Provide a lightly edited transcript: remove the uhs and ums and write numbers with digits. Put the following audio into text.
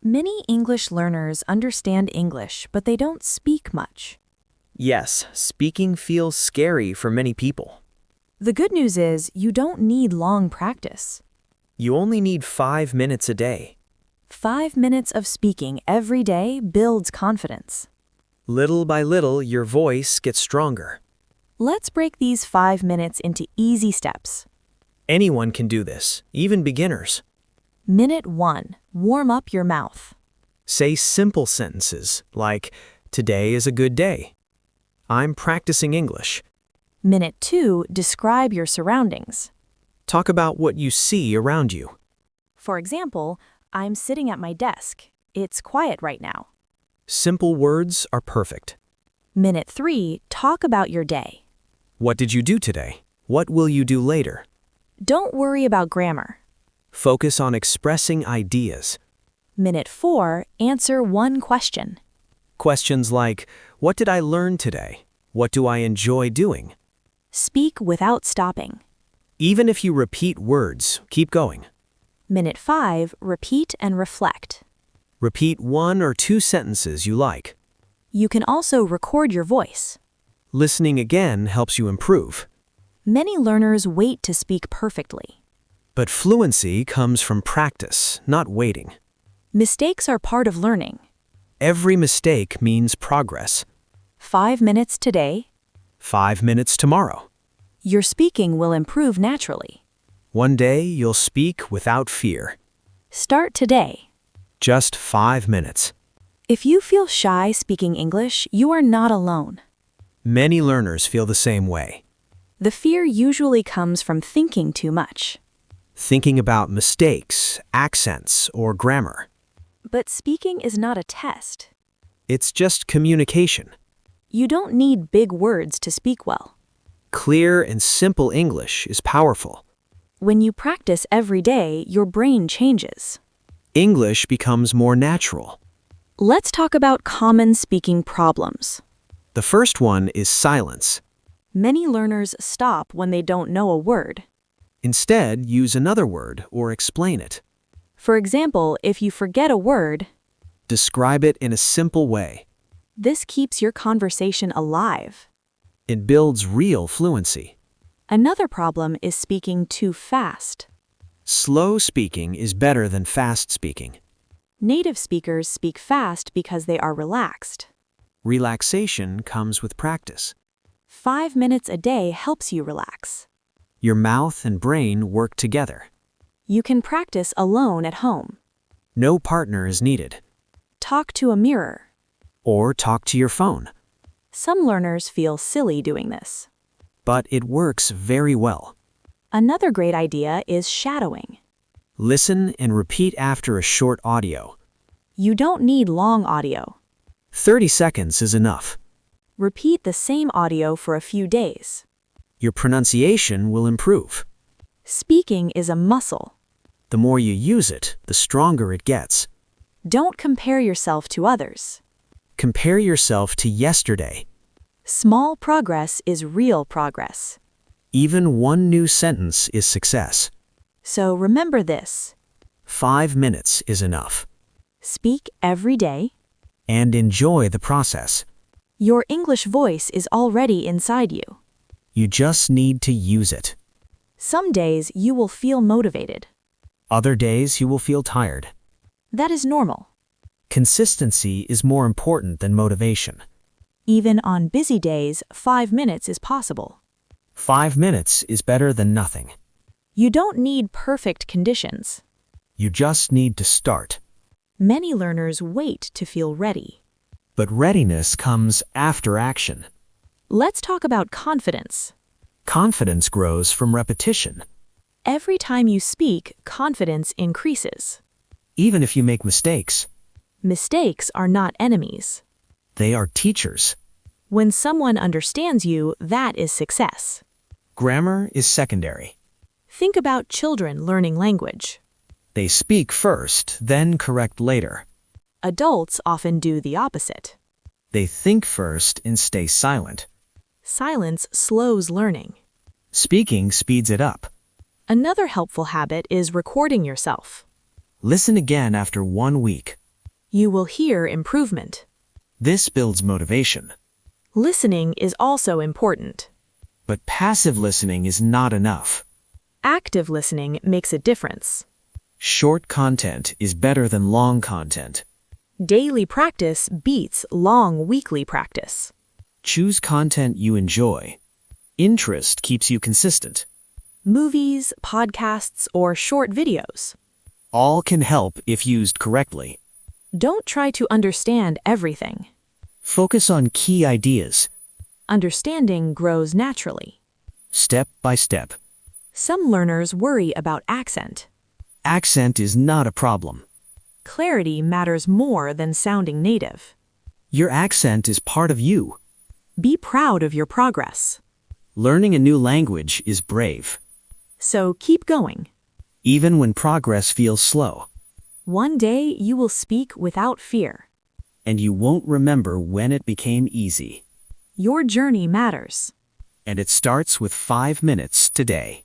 Many English learners understand English, but they don't speak much. Yes, speaking feels scary for many people. The good news is you don't need long practice. You only need 5 minutes a day. 5 minutes of speaking every day builds confidence. Little by little, your voice gets stronger. Let's break these 5 minutes into easy steps. Anyone can do this, even beginners. Minute 1. Warm up your mouth. Say simple sentences like, "Today is a good day." "I'm practicing English." Minute 2. Describe your surroundings. Talk about what you see around you. For example, I'm sitting at my desk. It's quiet right now. Simple words are perfect. Minute 3. Talk about your day. What did you do today? What will you do later? Don't worry about grammar. Focus on expressing ideas. Minute 4. Answer one question. Questions like, what did I learn today? What do I enjoy doing? Speak without stopping. Even if you repeat words, keep going. Minute 5. Repeat and reflect. Repeat 1 or 2 sentences you like. You can also record your voice. Listening again helps you improve. Many learners wait to speak perfectly. But fluency comes from practice, not waiting. Mistakes are part of learning. Every mistake means progress. 5 minutes today. 5 minutes tomorrow. Your speaking will improve naturally. One day you'll speak without fear. Start today. Just 5 minutes. If you feel shy speaking English, you are not alone. Many learners feel the same way. The fear usually comes from thinking too much. Thinking about mistakes, accents, or grammar. But speaking is not a test. It's just communication. You don't need big words to speak well. Clear and simple English is powerful. When you practice every day, your brain changes. English becomes more natural. Let's talk about common speaking problems. The first one is silence. Many learners stop when they don't know a word. Instead, use another word or explain it. For example, if you forget a word, Describe it in a simple way. this keeps your conversation alive. It builds real fluency. Another problem is speaking too fast. Slow speaking is better than fast speaking. Native speakers speak fast because they are relaxed. Relaxation comes with practice. 5 minutes a day helps you relax. Your mouth and brain work together. You can practice alone at home. No partner is needed. Talk to a mirror. Or talk to your phone. Some learners feel silly doing this. But it works very well. Another great idea is shadowing. Listen and repeat after a short audio. You don't need long audio. 30 seconds is enough. Repeat the same audio for a few days. Your pronunciation will improve. Speaking is a muscle. The more you use it, the stronger it gets. Don't compare yourself to others. Compare yourself to yesterday. Small progress is real progress. Even one new sentence is success. So remember this. 5 minutes is enough. Speak every day. And enjoy the process. Your English voice is already inside you. You just need to use it. Some days you will feel motivated. Other days you will feel tired. That is normal. Consistency is more important than motivation. Even on busy days, 5 minutes is possible. 5 minutes is better than nothing. You don't need perfect conditions. You just need to start. Many learners wait to feel ready. But readiness comes after action. Let's talk about confidence. Confidence grows from repetition. Every time you speak, confidence increases. Even if you make mistakes, Mistakes are not enemies. they are teachers. When someone understands you, that is success. Grammar is secondary. Think about children learning language. They speak first, then correct later. Adults often do the opposite. They think first and stay silent. Silence slows learning. Speaking speeds it up. Another helpful habit is recording yourself. Listen again after 1 week. You will hear improvement. This builds motivation. Listening is also important. But passive listening is not enough. Active listening makes a difference. Short content is better than long content. Daily practice beats long weekly practice. Choose content you enjoy. Interest keeps you consistent. Movies, podcasts, or short videos. All can help if used correctly. Don't try to understand everything. Focus on key ideas, Understanding grows naturally. step by step. Some learners worry about accent. Accent is not a problem. Clarity matters more than sounding native. Your accent is part of you. Be proud of your progress. Learning a new language is brave, So keep going. even when progress feels slow, One day you will speak without fear. and you won't remember when it became easy. Your journey matters. And it starts with 5 minutes today.